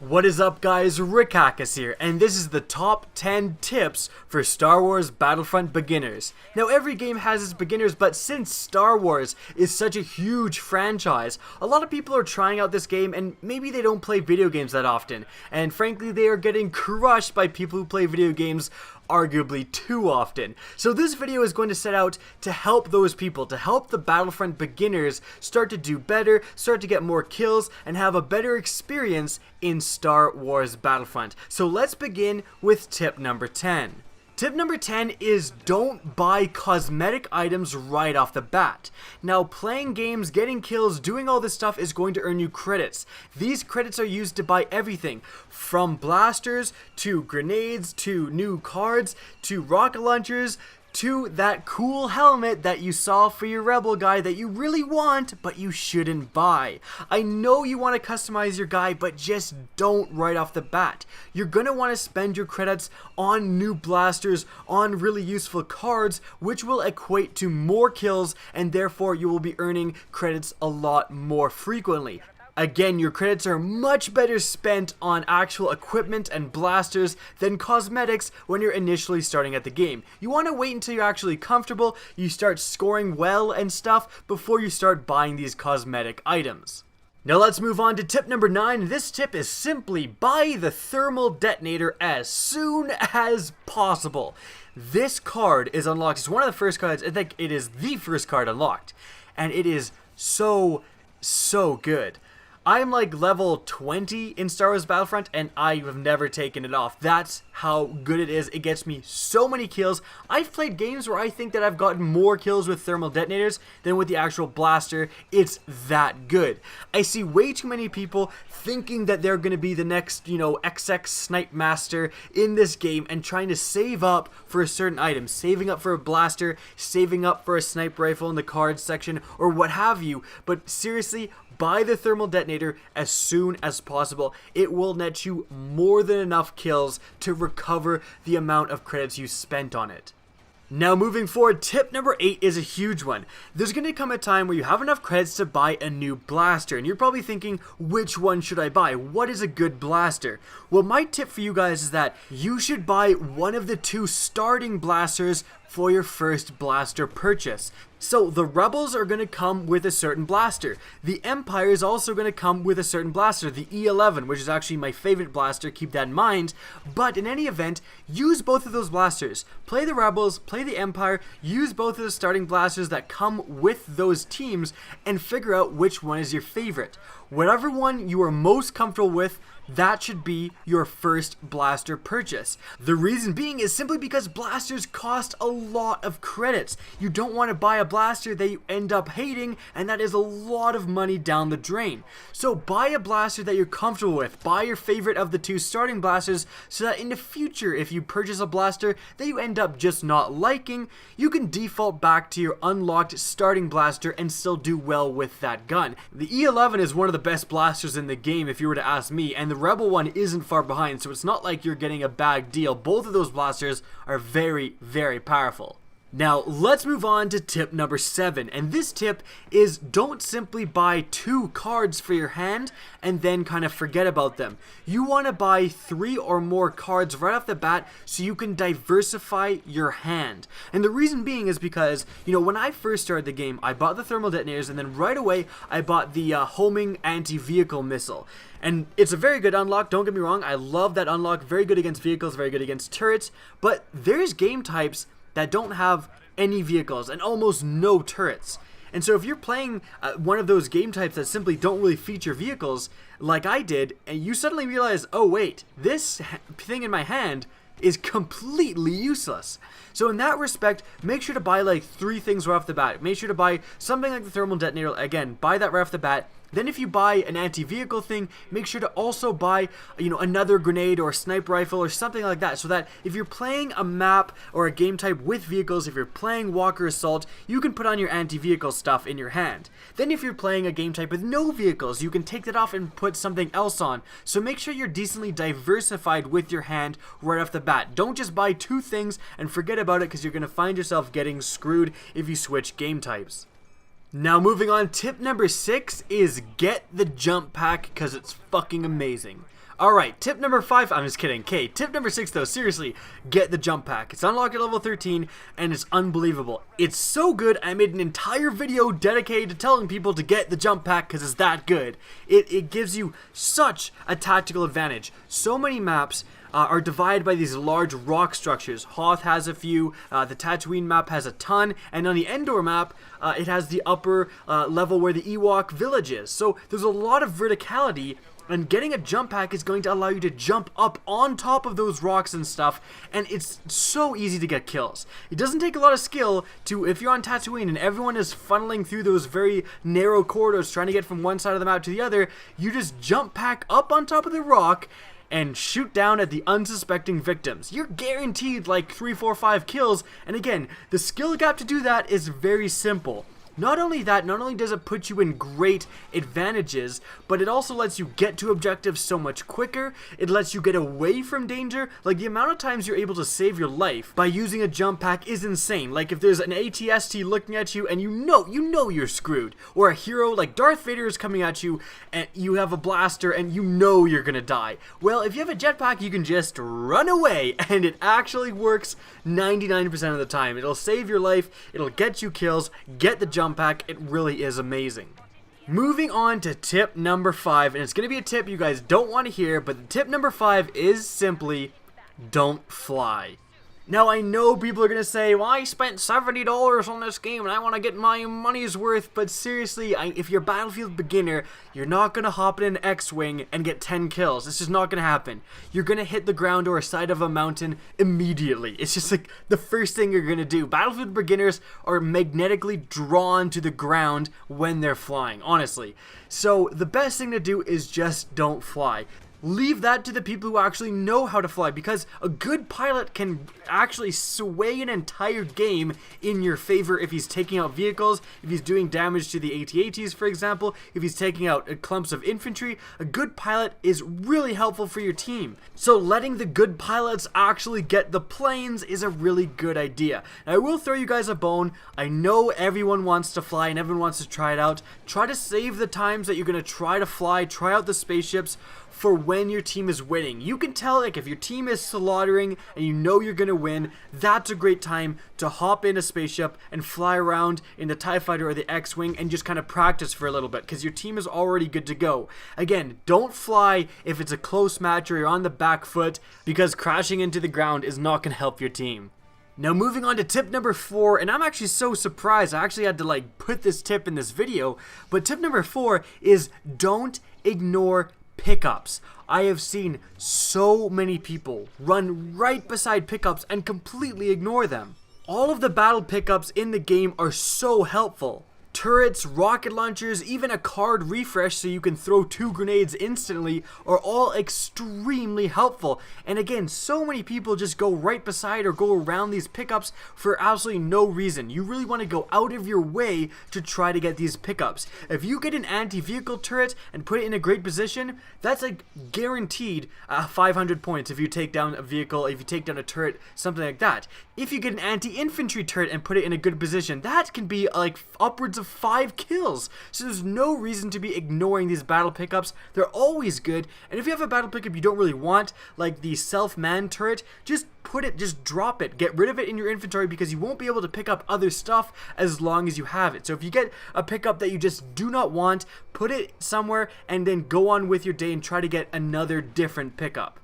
What is up, guys? Rick Hackus here, and this is the top 10 tips for Star Wars Battlefront beginners. Now, every game has its beginners, but since Star Wars is such a huge franchise, a lot of people are trying out this game and maybe they don't play video games that often, and frankly they are getting crushed by people who play video games arguably too often. So this video is going to set out to help those people, to help the Battlefront beginners start to do better, start to get more kills, and have a better experience in Star Wars Battlefront. So let's begin with tip number 10. Tip number 10 is don't buy cosmetic items right off the bat. Now, playing games, getting kills, doing all this stuff is going to earn you credits. These credits are used to buy everything from blasters to grenades to new cards to rocket launchers to that cool helmet that you saw for your rebel guy that you really want but you shouldn't buy. I know you want to customize your guy, but just don't right off the bat. You're gonna want to spend your credits on new blasters, on really useful cards, which will equate to more kills, and therefore you will be earning credits a lot more frequently. Again, your credits are much better spent on actual equipment and blasters than cosmetics when you're initially starting at the game. You want to wait until you're actually comfortable, you start scoring well and stuff before you start buying these cosmetic items. Now let's move on to tip number 9. This tip is simply buy the Thermal Detonator as soon as possible. This card is unlocked. It's one of the first cards. I think it is the first card unlocked. And it is so good. I'm like level 20 in Star Wars Battlefront and I have never taken it off. That's how good it is. It gets me so many kills. I've played games where I think that I've gotten more kills with thermal detonators than with the actual blaster. It's that good. I see way too many people thinking that they're going to be the next, XX snipe master in this game and trying to save up for a certain item. Saving up for a blaster, saving up for a sniper rifle in the cards section, or what have you. But seriously, buy the Thermal Detonator as soon as possible. It will net you more than enough kills to recover the amount of credits you spent on it. Now moving forward, tip number 8 is a huge one. There's going to come a time where you have enough credits to buy a new blaster, and you're probably thinking, which one should I buy? What is a good blaster? Well, my tip for you guys is that you should buy one of the 2 starting blasters for your first blaster purchase. So the Rebels are going to come with a certain blaster. The Empire is also going to come with a certain blaster, the E11, which is actually my favorite blaster, keep that in mind. But in any event, use both of those blasters. Play the Rebels, play the Empire, use both of the starting blasters that come with those teams, and figure out which one is your favorite. Whatever one you are most comfortable with, that should be your first blaster purchase. The reason being is simply because blasters cost a lot of credits. You don't want to buy a blaster that you end up hating, and that is a lot of money down the drain. So buy a blaster that you're comfortable with. Buy your favorite of the 2 starting blasters so that in the future, if you purchase a blaster that you end up just not liking, you can default back to your unlocked starting blaster and still do well with that gun. The E11 is one of the best blasters in the game if you were to ask me, and the Rebel one isn't far behind, so it's not like you're getting a bad deal. Both of those blasters are very powerful. Now let's move on to tip number 7, and this tip is don't simply buy 2 cards for your hand and then kind of forget about them. You want to buy 3 or more cards right off the bat so you can diversify your hand. And the reason being is because, when I first started the game, I bought the Thermal Detonators and then right away I bought the homing anti-vehicle missile. And it's a very good unlock, don't get me wrong, I love that unlock, very good against vehicles, very good against turrets, but there's game types that don't have any vehicles and almost no turrets. And so if you're playing one of those game types that simply don't really feature vehicles, like I did, and you suddenly realize, oh wait, this thing in my hand is completely useless. So in that respect, make sure to buy like 3 things right off the bat. Make sure to buy something like the Thermal Detonator, again, buy that right off the bat. Then if you buy an anti-vehicle thing, make sure to also buy, another grenade or a sniper rifle or something like that, so that if you're playing a map or a game type with vehicles, if you're playing Walker Assault, you can put on your anti-vehicle stuff in your hand. Then if you're playing a game type with no vehicles, you can take that off and put something else on. So make sure you're decently diversified with your hand right off the bat. Don't just buy 2 things and forget about it, because you're going to find yourself getting screwed if you switch game types. Now moving on, tip number 6 is get the jump pack because it's fucking amazing. Alright, tip number 5, I'm just kidding. Okay, tip number 6 though, seriously, get the jump pack. It's unlocked at level 13 and it's unbelievable. It's so good, I made an entire video dedicated to telling people to get the jump pack because it's that good. It gives you such a tactical advantage. So many maps are divided by these large rock structures. Hoth has a few, the Tatooine map has a ton, and on the Endor map, it has the upper level where the Ewok village is. So there's a lot of verticality, and getting a jump pack is going to allow you to jump up on top of those rocks and stuff, and it's so easy to get kills. It doesn't take a lot of skill to, if you're on Tatooine and everyone is funneling through those very narrow corridors trying to get from one side of the map to the other, you just jump pack up on top of the rock and shoot down at the unsuspecting victims. You're guaranteed like 3, 4, 5 kills, and again, the skill gap to do that is very simple. Not only that, not only does it put you in great advantages, but it also lets you get to objectives so much quicker. It lets you get away from danger. Like, the amount of times you're able to save your life by using a jump pack is insane. Like, if there's an ATST looking at you and you know you're screwed, or a hero like Darth Vader is coming at you and you have a blaster and you know you're gonna die. Well, if you have a jetpack, you can just run away, and it actually works 99% of the time. It'll save your life, it'll get you kills, get the jump pack. It really is amazing. Moving on to tip number 5, and it's going to be a tip you guys don't want to hear, but the tip number 5 is simply don't fly. Now, I know people are going to say, well, I spent $70 on this game and I want to get my money's worth, but seriously, if you're a Battlefield beginner, you're not going to hop in an X-Wing and get 10 kills. It's just not going to happen. You're going to hit the ground or a side of a mountain immediately. It's just like the first thing you're going to do. Battlefield beginners are magnetically drawn to the ground when they're flying, honestly. So the best thing to do is just don't fly. Leave that to the people who actually know how to fly, because a good pilot can actually sway an entire game in your favor if he's taking out vehicles, if he's doing damage to the AT-ATs, for example, if he's taking out clumps of infantry. A good pilot is really helpful for your team. So letting the good pilots actually get the planes is a really good idea. Now, I will throw you guys a bone. I know everyone wants to fly and everyone wants to try it out. Try to save the times that you're going to try to fly, try out the spaceships for when your team is winning. You can tell, like, if your team is slaughtering and you know you're gonna win, that's a great time to hop in a spaceship and fly around in the TIE Fighter or the X-Wing and just kind of practice for a little bit, because your team is already good to go. Again, don't fly if it's a close match or you're on the back foot, because crashing into the ground is not gonna help your team. Now, moving on to tip number 4, and I'm actually so surprised I actually had to like put this tip in this video, but tip number 4 is don't ignore pickups. I have seen so many people run right beside pickups and completely ignore them. All of the battle pickups in the game are so helpful. Turrets, rocket launchers, even a card refresh so you can throw 2 grenades instantly are all extremely helpful. And again, so many people just go right beside or go around these pickups for absolutely no reason. You really want to go out of your way to try to get these pickups. If you get an anti-vehicle turret and put it in a great position, that's like guaranteed 500 points if you take down a vehicle, if you take down a turret, something like that. If you get an anti-infantry turret and put it in a good position, that can be like upwards of 5 kills. So there's no reason to be ignoring these battle pickups. They're always good. And if you have a battle pickup you don't really want, like the self-man turret, just drop it. Get rid of it in your inventory, because you won't be able to pick up other stuff as long as you have it. So if you get a pickup that you just do not want, put it somewhere and then go on with your day and try to get another different pickup.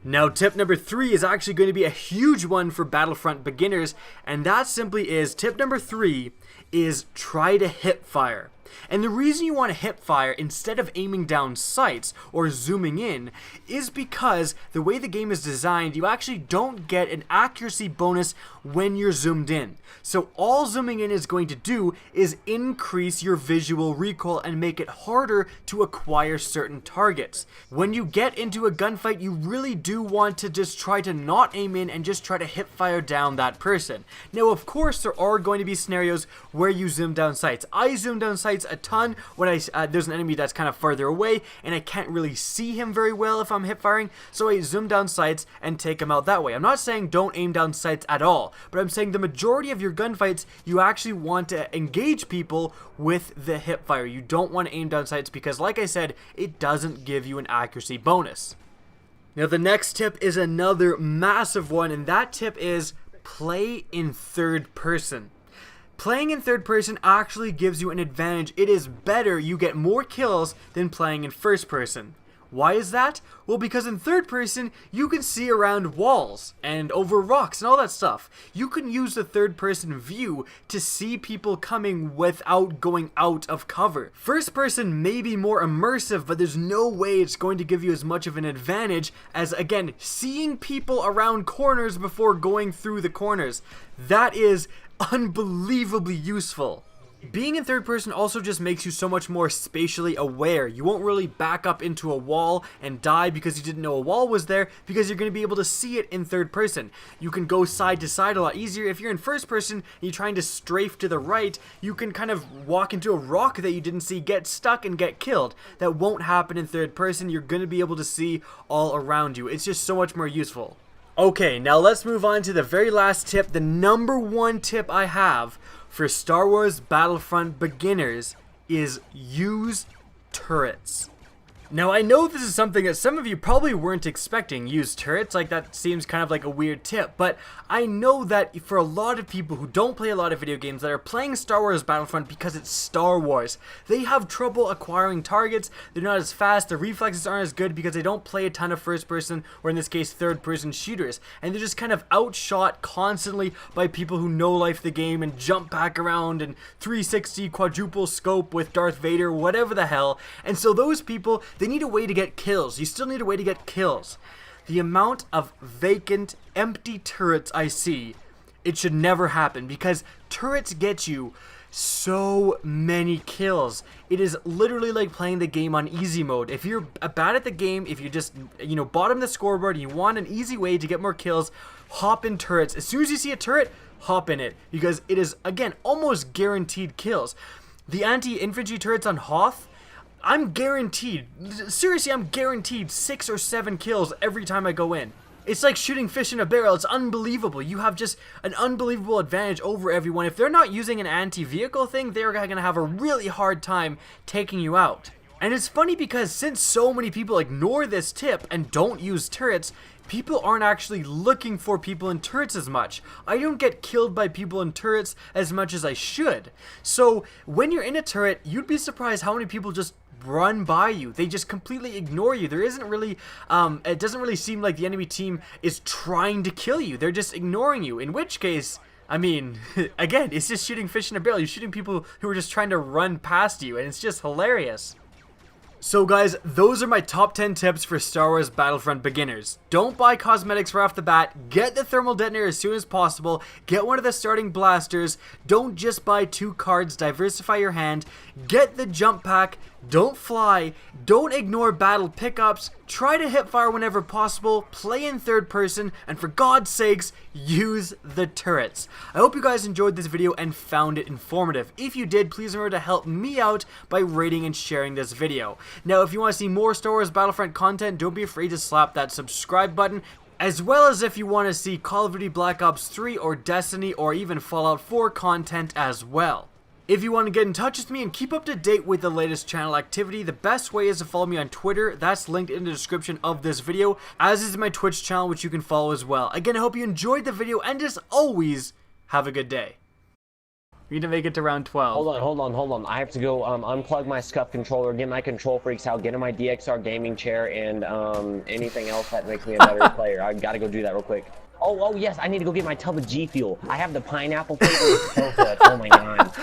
Now, tip number 3 is actually going to be a huge one for Battlefront beginners, and that simply is, tip number 3 is try to hip fire. And the reason you want to hip fire instead of aiming down sights or zooming in is because the way the game is designed, you actually don't get an accuracy bonus when you're zoomed in. So all zooming in is going to do is increase your visual recoil and make it harder to acquire certain targets. When you get into a gunfight, you really do want to just try to not aim in and just try to hip fire down that person. Now, of course, there are going to be scenarios where you zoom down sights. I zoom down sights a ton when there's an enemy that's kind of farther away and I can't really see him very well if I'm hip firing, so I zoom down sights and take him out that way. I'm not saying don't aim down sights at all, but I'm saying the majority of your gunfights, you actually want to engage people with the hip fire. You don't want to aim down sights because, like I said, it doesn't give you an accuracy bonus. Now the next tip is another massive one, and that tip is play in third person. Playing in third person actually gives you an advantage. It is better, you get more kills than playing in first person. Why is that? Well, because in third person, you can see around walls and over rocks and all that stuff. You can use the third person view to see people coming without going out of cover. First person may be more immersive, but there's no way it's going to give you as much of an advantage as, again, seeing people around corners before going through the corners. That is unbelievably useful. Being in third person also just makes you so much more spatially aware. You won't really back up into a wall and die because you didn't know a wall was there, because you're going to be able to see it in third person. You can go side to side a lot easier. If you're in first person and you're trying to strafe to the right, you can kind of walk into a rock that you didn't see, get stuck, and get killed. That won't happen in third person. You're going to be able to see all around you. It's just so much more useful. Okay, now let's move on to the very last tip, the number one tip I have for Star Wars Battlefront beginners is use turrets. Now I know this is something that some of you probably weren't expecting, use turrets, like that seems kind of like a weird tip, but I know that for a lot of people who don't play a lot of video games that are playing Star Wars Battlefront because it's Star Wars, they have trouble acquiring targets, they're not as fast, their reflexes aren't as good because they don't play a ton of first person, or in this case third person shooters, and they're just kind of outshot constantly by people who no-life the game and jump back around and 360 quadruple scope with Darth Vader, whatever the hell, and so those people, they need a way to get kills. You still need a way to get kills. The amount of vacant, empty turrets I see, it should never happen because turrets get you so many kills. It is literally like playing the game on easy mode. If you're bad at the game, if you just, bottom the scoreboard and you want an easy way to get more kills, hop in turrets. As soon as you see a turret, hop in it because it is, again, almost guaranteed kills. The anti-infantry turrets on Hoth, I'm guaranteed, seriously, I'm guaranteed 6 or 7 kills every time I go in. It's like shooting fish in a barrel. It's unbelievable. You have just an unbelievable advantage over everyone. If they're not using an anti-vehicle thing, they're going to have a really hard time taking you out. And it's funny because since so many people ignore this tip and don't use turrets, people aren't actually looking for people in turrets as much. I don't get killed by people in turrets as much as I should. So when you're in a turret, you'd be surprised how many people just run by you. They just completely ignore you. There isn't really, it doesn't really seem like the enemy team is trying to kill you. They're just ignoring you. In which case, I mean, again, it's just shooting fish in a barrel. You're shooting people who are just trying to run past you, and it's just hilarious. So guys, those are my top 10 tips for Star Wars Battlefront beginners. Don't buy cosmetics right off the bat, get the Thermal Detonator as soon as possible, get one of the starting blasters, don't just buy 2 cards, diversify your hand, get the jump pack, don't fly, don't ignore battle pickups, try to hip fire whenever possible, play in third person, and for God's sakes, use the turrets. I hope you guys enjoyed this video and found it informative. If you did, please remember to help me out by rating and sharing this video. Now, if you want to see more Star Wars Battlefront content, don't be afraid to slap that subscribe button, as well as if you want to see Call of Duty Black Ops 3 or Destiny or even Fallout 4 content as well. If you want to get in touch with me and keep up to date with the latest channel activity, the best way is to follow me on Twitter. That's linked in the description of this video, as is my Twitch channel, which you can follow as well. Again, I hope you enjoyed the video, and as always, have a good day. We need to make it to round 12. Hold on. I have to go unplug my SCUF controller, get my control freaks out, get in my DXR gaming chair, and anything else that makes me a better player. I gotta go do that real quick. Oh yes, I need to go get my tub of G Fuel. I have the pineapple flavor. It's so good. Oh my god.